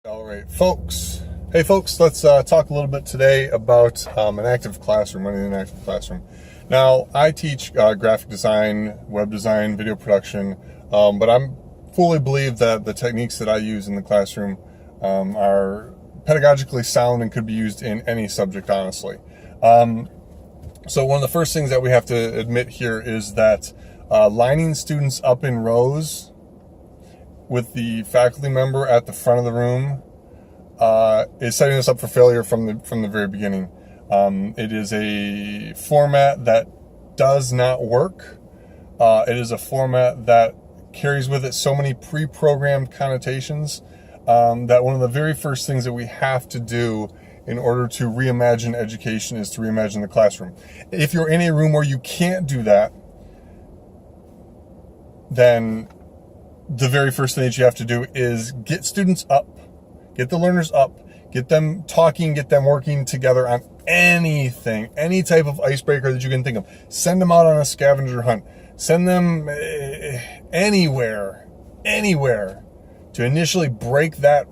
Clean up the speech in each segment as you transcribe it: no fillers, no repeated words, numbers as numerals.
All right, folks. Hey, folks, let's talk a little bit today about an active classroom, running an active classroom. Now, I teach graphic design, web design, video production, but I'm fully believe that the techniques that I use in the classroom are pedagogically sound and could be used in any subject, honestly. So one of the first things that we have to admit here is that lining students up in rows with the faculty member at the front of the room is setting us up for failure from the very beginning. It is a format that does not work. It is a format that carries with it so many pre-programmed connotations that one of the very first things that we have to do in order to reimagine education is to reimagine the classroom. If you're in a room where you can't do that, then the very first thing that you have to do is get students up, get the learners up, get them talking, get them working together on anything, any type of icebreaker that you can think of. Send them out on a scavenger hunt. Send them anywhere to initially break that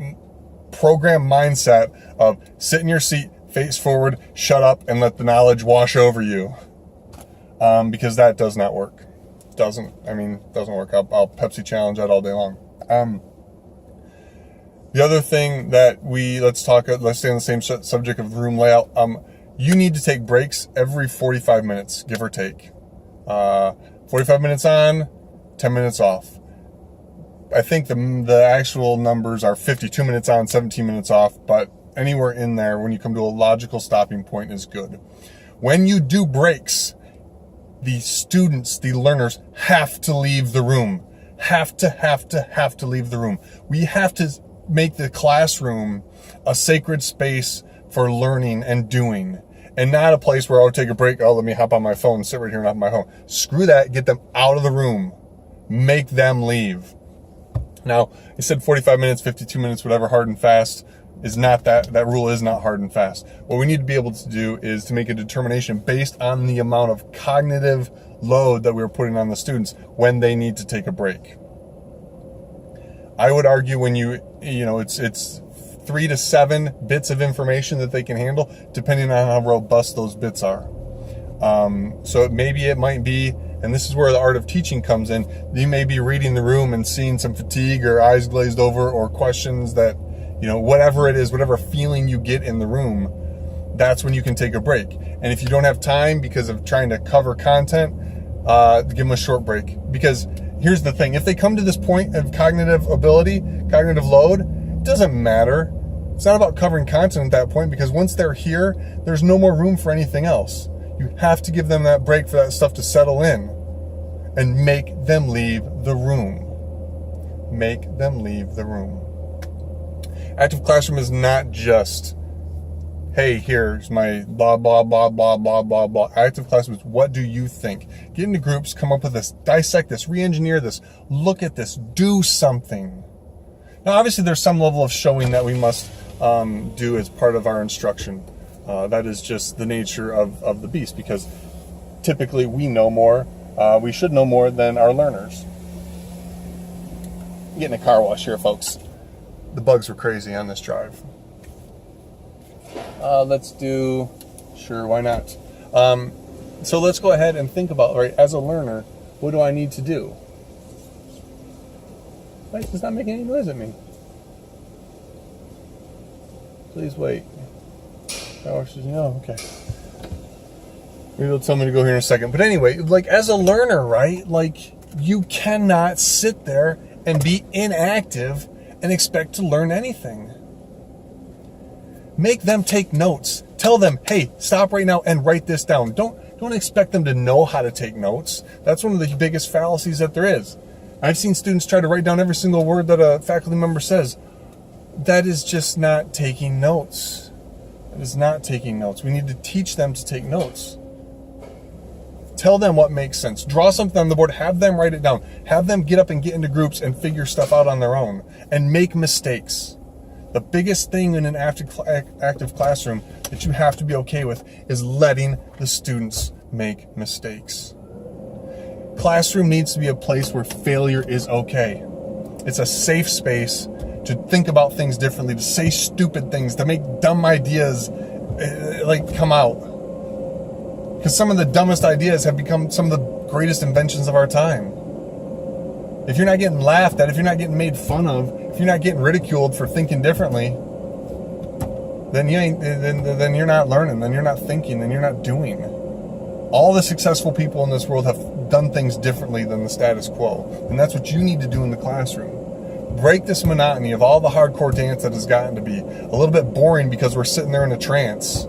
program mindset of sit in your seat, face forward, shut up, and let the knowledge wash over you. Because that does not work. Doesn't work. I'll Pepsi challenge that all day long. The other thing that let's stay on the same subject of room layout. You need to take breaks every 45 minutes, give or take. 45 minutes on, 10 minutes off. I think the actual numbers are 52 minutes on, 17 minutes off, but anywhere in there, when you come to a logical stopping point, is good. When you do breaks, the students, the learners, have to leave the room. Have to leave the room. We have to make the classroom a sacred space for learning and doing, and not a place where I'll take a break. Oh, let me hop on my phone, sit right here and hop on my phone. Screw that. Get them out of the room. Make them leave. Now, I said 45 minutes, 52 minutes, whatever, hard and fast is not that rule is not hard and fast. What we need to be able to do is to make a determination based on the amount of cognitive load that we're putting on the students when they need to take a break. I would argue when it's 3 to 7 bits of information that they can handle, depending on how robust those bits are. So maybe it might be, and this is where the art of teaching comes in, you may be reading the room and seeing some fatigue or eyes glazed over or questions that, whatever it is, whatever feeling you get in the room, that's when you can take a break. And if you don't have time because of trying to cover content, give them a short break. Because here's the thing, if they come to this point of cognitive ability, cognitive load, it doesn't matter. It's not about covering content at that point, because once they're here, there's no more room for anything else. You have to give them that break for that stuff to settle in and make them leave the room. Make them leave the room. Active classroom is not just, hey, here's my blah, blah, blah, blah, blah, blah, blah. Active classroom is, what do you think? Get into groups, come up with this, dissect this, re-engineer this, look at this, do something. Now, obviously, there's some level of showing that we must do as part of our instruction. That is just the nature of the beast, because typically we know more, we should know more than our learners. Getting a car wash here, folks. The bugs were crazy on this drive. Let's do, sure, why not? So let's go ahead and think about, right, as a learner, what do I need to do? Wait, it's not making any noise at me. Please wait. Okay. Maybe they'll tell me to go here in a second. But anyway, like, as a learner, right, like, you cannot sit there and be inactive and expect to learn anything. Make them take notes. Tell them, hey, stop right now and write this down. Don't expect them to know how to take notes. That's one of the biggest fallacies that there is. I've seen students try to write down every single word that a faculty member says. That is just not taking notes. That is not taking notes. We need to teach them to take notes. Tell them what makes sense. Draw something on the board. Have them write it down. Have them get up and get into groups and figure stuff out on their own and make mistakes. The biggest thing in an active classroom that you have to be okay with is letting the students make mistakes. Classroom needs to be a place where failure is okay. It's a safe space to think about things differently, to say stupid things, to make dumb ideas come out. Because some of the dumbest ideas have become some of the greatest inventions of our time. If you're not getting laughed at, if you're not getting made fun of, if you're not getting ridiculed for thinking differently, then then you're not learning, then you're not thinking, then you're not doing. All the successful people in this world have done things differently than the status quo. And that's what you need to do in the classroom. Break this monotony of all the hardcore dance that has gotten to be a little bit boring because we're sitting there in a trance.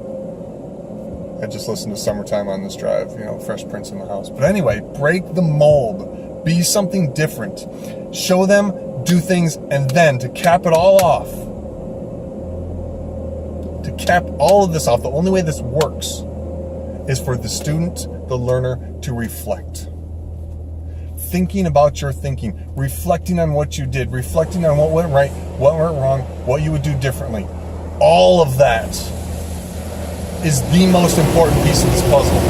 I just listened to Summertime on this drive, Fresh Prince in the house. But anyway, break the mold. Be something different. Show them, do things, and then to cap it all off, to cap all of this off, the only way this works is for the student, the learner, to reflect. Thinking about your thinking, reflecting on what you did, reflecting on what went right, what went wrong, what you would do differently. All of that is the most important piece of this puzzle.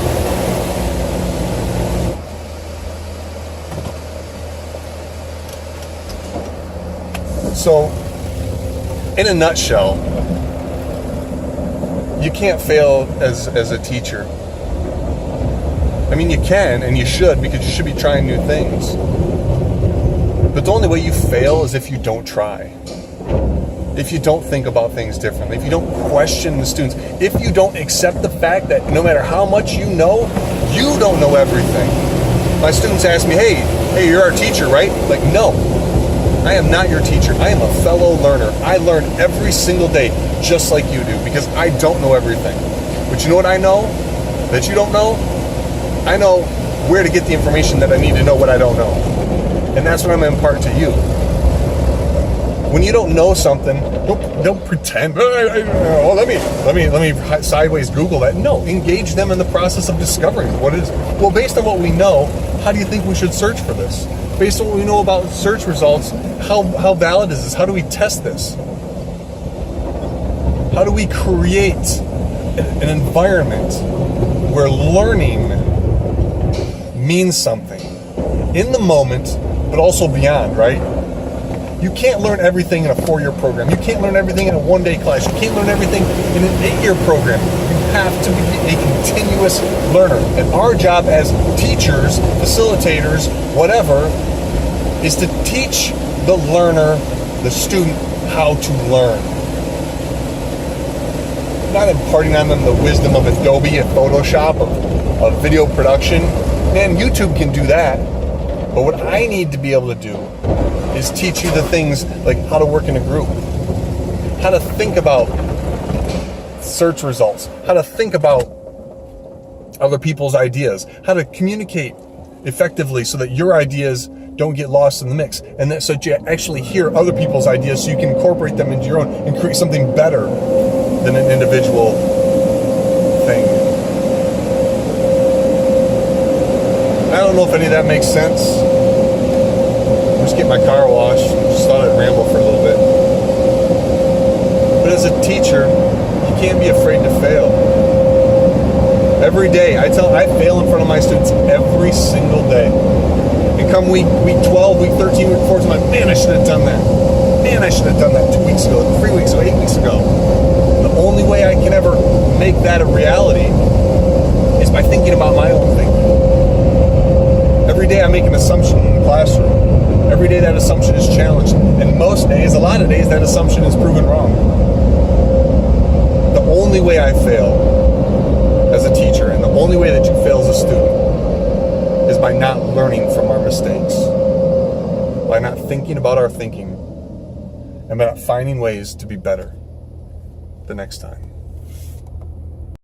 So, in a nutshell, you can't fail as a teacher. I mean, you can and you should, because you should be trying new things. But the only way you fail is if you don't try. If you don't think about things differently, if you don't question the students, if you don't accept the fact that no matter how much you don't know everything. My students ask me, hey, you're our teacher, right? Like, no, I am not your teacher. I am a fellow learner. I learn every single day just like you do, because I don't know everything. But you know what I know that you don't know? I know where to get the information that I need to know what I don't know. And that's what I'm going to impart to you. When you don't know something, don't pretend, let me sideways Google that. No, engage them in the process of discovering what it is. Well, based on what we know, how do you think we should search for this? Based on what we know about search results, how valid is this? How do we test this? How do we create an environment where learning means something in the moment, but also beyond, right? You can't learn everything in a 4-year program. You can't learn everything in a 1-day class. You can't learn everything in an 8-year program. You have to be a continuous learner. And our job as teachers, facilitators, whatever, is to teach the learner, the student, how to learn. Not imparting on them the wisdom of Adobe and Photoshop, of video production. Man, YouTube can do that. But what I need to be able to do is teach you the things like how to work in a group, how to think about search results, how to think about other people's ideas, how to communicate effectively so that your ideas don't get lost in the mix, and that so that you actually hear other people's ideas so you can incorporate them into your own and create something better than an individual thing. I don't know if any of that makes sense. I'm just getting my car washed. Just thought I'd ramble for a little bit. But as a teacher, you can't be afraid to fail. Every day, I fail in front of my students every single day. And come week 12, week 13, week 14, I'm like, man, I should have done that. Man, I should have done that 2 weeks ago, 3 weeks ago, 8 weeks ago. The only way I can ever make that a reality is by thinking about my own thinking. Every day I make an assumption in the classroom. Every day that assumption is challenged. And most days, a lot of days, that assumption is proven wrong. The only way I fail as a teacher, and the only way that you fail as a student, is by not learning from our mistakes. By not thinking about our thinking. And by not finding ways to be better the next time.